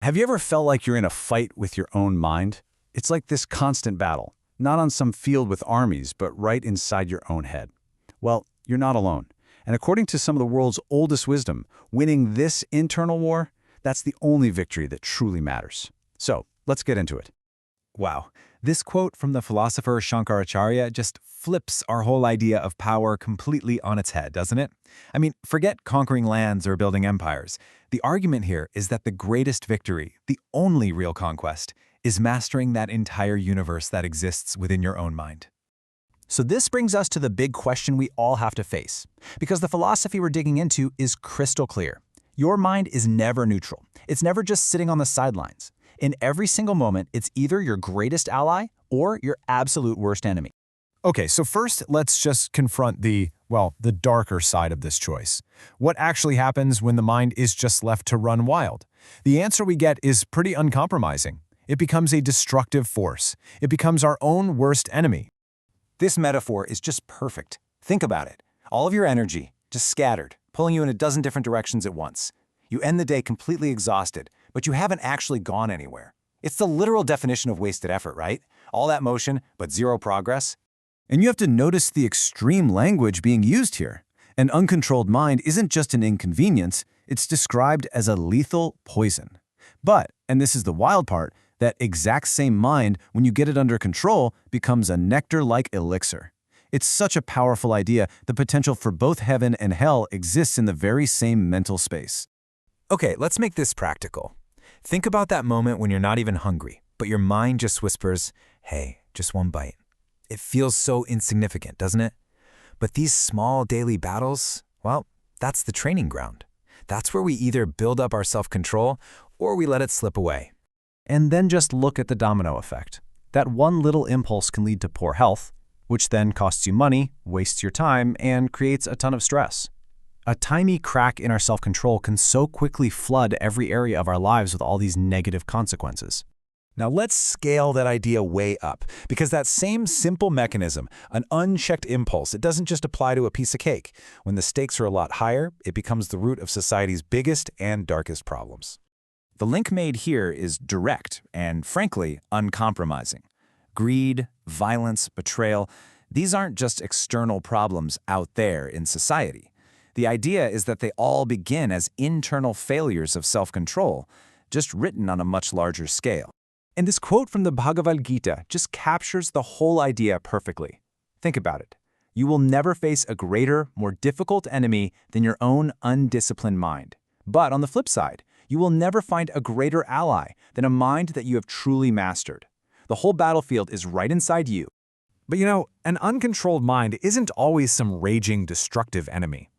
Have you ever felt like you're in a fight with your own mind? It's like this constant battle, not on some field with armies, but right inside your own head. Well, you're not alone. And according to some of the world's oldest wisdom, winning this internal war, that's the only victory that truly matters. So, let's get into it. Wow, this quote from the philosopher Acharya just flips our whole idea of power completely on its head, doesn't it? I mean, forget conquering lands or building empires. The argument here is that the greatest victory, the only real conquest, is mastering that entire universe that exists within your own mind. So this brings us to the big question we all have to face, because the philosophy we're digging into is crystal clear. Your mind is never neutral. It's never just sitting on the sidelines. In every single moment, it's either your greatest ally or your absolute worst enemy. Okay, so first, let's just confront the darker side of this choice. What actually happens when the mind is just left to run wild? The answer we get is pretty uncompromising. It becomes a destructive force. It becomes our own worst enemy. This metaphor is just perfect. Think about it. All of your energy, just scattered, pulling you in a dozen different directions at once. You end the day completely exhausted, but you haven't actually gone anywhere. It's the literal definition of wasted effort, right? All that motion, but zero progress. And you have to notice the extreme language being used here. An uncontrolled mind isn't just an inconvenience, it's described as a lethal poison. But, and this is the wild part, that exact same mind, when you get it under control, becomes a nectar-like elixir. It's such a powerful idea, the potential for both heaven and hell exists in the very same mental space. Okay, let's make this practical. Think about that moment when you're not even hungry, but your mind just whispers, hey, just one bite. It feels so insignificant, doesn't it? But these small daily battles, well, that's the training ground. That's where we either build up our self-control or we let it slip away. And then just look at the domino effect. That one little impulse can lead to poor health, which then costs you money, wastes your time, and creates a ton of stress. A tiny crack in our self-control can so quickly flood every area of our lives with all these negative consequences. Now let's scale that idea way up, because that same simple mechanism, an unchecked impulse, it doesn't just apply to a piece of cake. When the stakes are a lot higher, it becomes the root of society's biggest and darkest problems. The link made here is direct and, frankly, uncompromising. Greed, violence, betrayal, these aren't just external problems out there in society. The idea is that they all begin as internal failures of self-control, just written on a much larger scale. And this quote from the Bhagavad Gita just captures the whole idea perfectly. Think about it. You will never face a greater, more difficult enemy than your own undisciplined mind. But on the flip side, you will never find a greater ally than a mind that you have truly mastered. The whole battlefield is right inside you. But you know, an uncontrolled mind isn't always some raging, destructive enemy.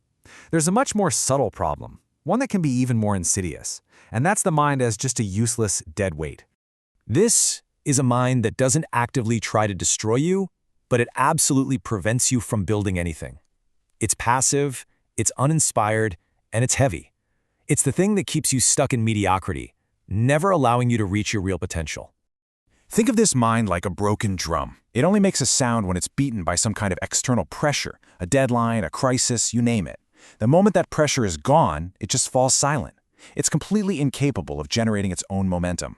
There's a much more subtle problem, one that can be even more insidious, and that's the mind as just a useless, dead weight. This is a mind that doesn't actively try to destroy you, but it absolutely prevents you from building anything. It's passive, it's uninspired, and it's heavy. It's the thing that keeps you stuck in mediocrity, never allowing you to reach your real potential. Think of this mind like a broken drum. It only makes a sound when it's beaten by some kind of external pressure, a deadline, a crisis, you name it. The moment that pressure is gone, it just falls silent. It's completely incapable of generating its own momentum.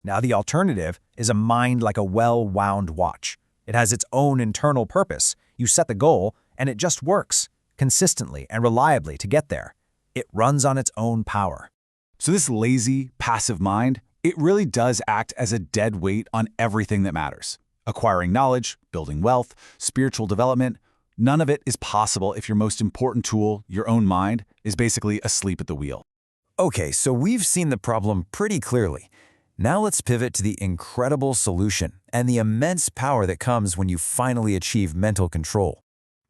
Now the alternative is a mind like a well-wound watch. It has its own internal purpose. You set the goal, and it just works, consistently and reliably to get there. It runs on its own power. So this lazy, passive mind, it really does act as a dead weight on everything that matters. Acquiring knowledge, building wealth, spiritual development, none of it is possible if your most important tool, your own mind, is basically asleep at the wheel. Okay, so we've seen the problem pretty clearly. Now let's pivot to the incredible solution and the immense power that comes when you finally achieve mental control.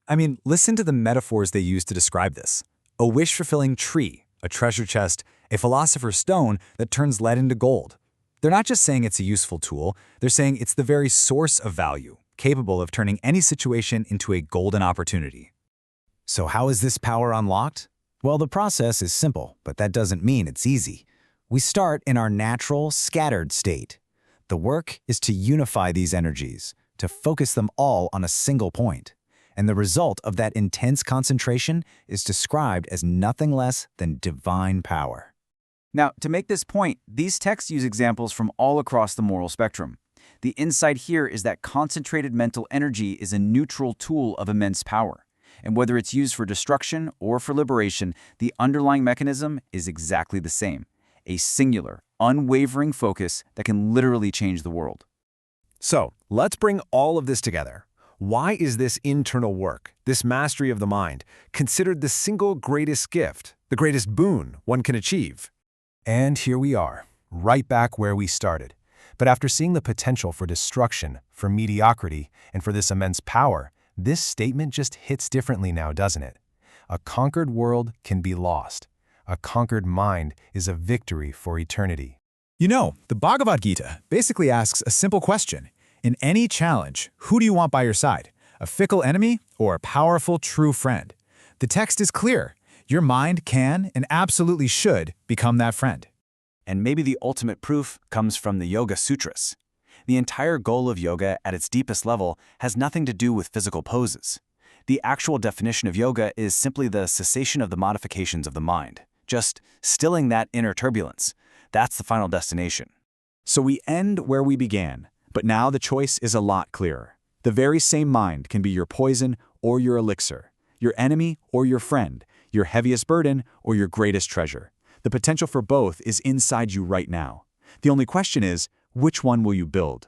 I mean, listen to the metaphors they use to describe this. A wish-fulfilling tree, a treasure chest, a philosopher's stone that turns lead into gold. They're not just saying it's a useful tool, they're saying it's the very source of value, capable of turning any situation into a golden opportunity. So how is this power unlocked? Well, the process is simple, but that doesn't mean it's easy. We start in our natural, scattered state. The work is to unify these energies, to focus them all on a single point. And the result of that intense concentration is described as nothing less than divine power. Now, to make this point, these texts use examples from all across the moral spectrum. The insight here is that concentrated mental energy is a neutral tool of immense power. And whether it's used for destruction or for liberation, the underlying mechanism is exactly the same. A singular, unwavering focus that can literally change the world. So, let's bring all of this together. Why is this internal work, this mastery of the mind, considered the single greatest gift, the greatest boon one can achieve? And here we are, right back where we started. But after seeing the potential for destruction, for mediocrity, and for this immense power, this statement just hits differently now, doesn't it? A conquered world can be lost. A conquered mind is a victory for eternity. You know, the Bhagavad Gita basically asks a simple question. In any challenge, who do you want by your side? A fickle enemy or a powerful, true friend? The text is clear. Your mind can and absolutely should become that friend. And maybe the ultimate proof comes from the Yoga Sutras. The entire goal of yoga at its deepest level has nothing to do with physical poses. The actual definition of yoga is simply the cessation of the modifications of the mind, just stilling that inner turbulence. That's the final destination. So we end where we began, but now the choice is a lot clearer. The very same mind can be your poison or your elixir, your enemy or your friend, your heaviest burden or your greatest treasure. The potential for both is inside you right now. The only question is, which one will you build?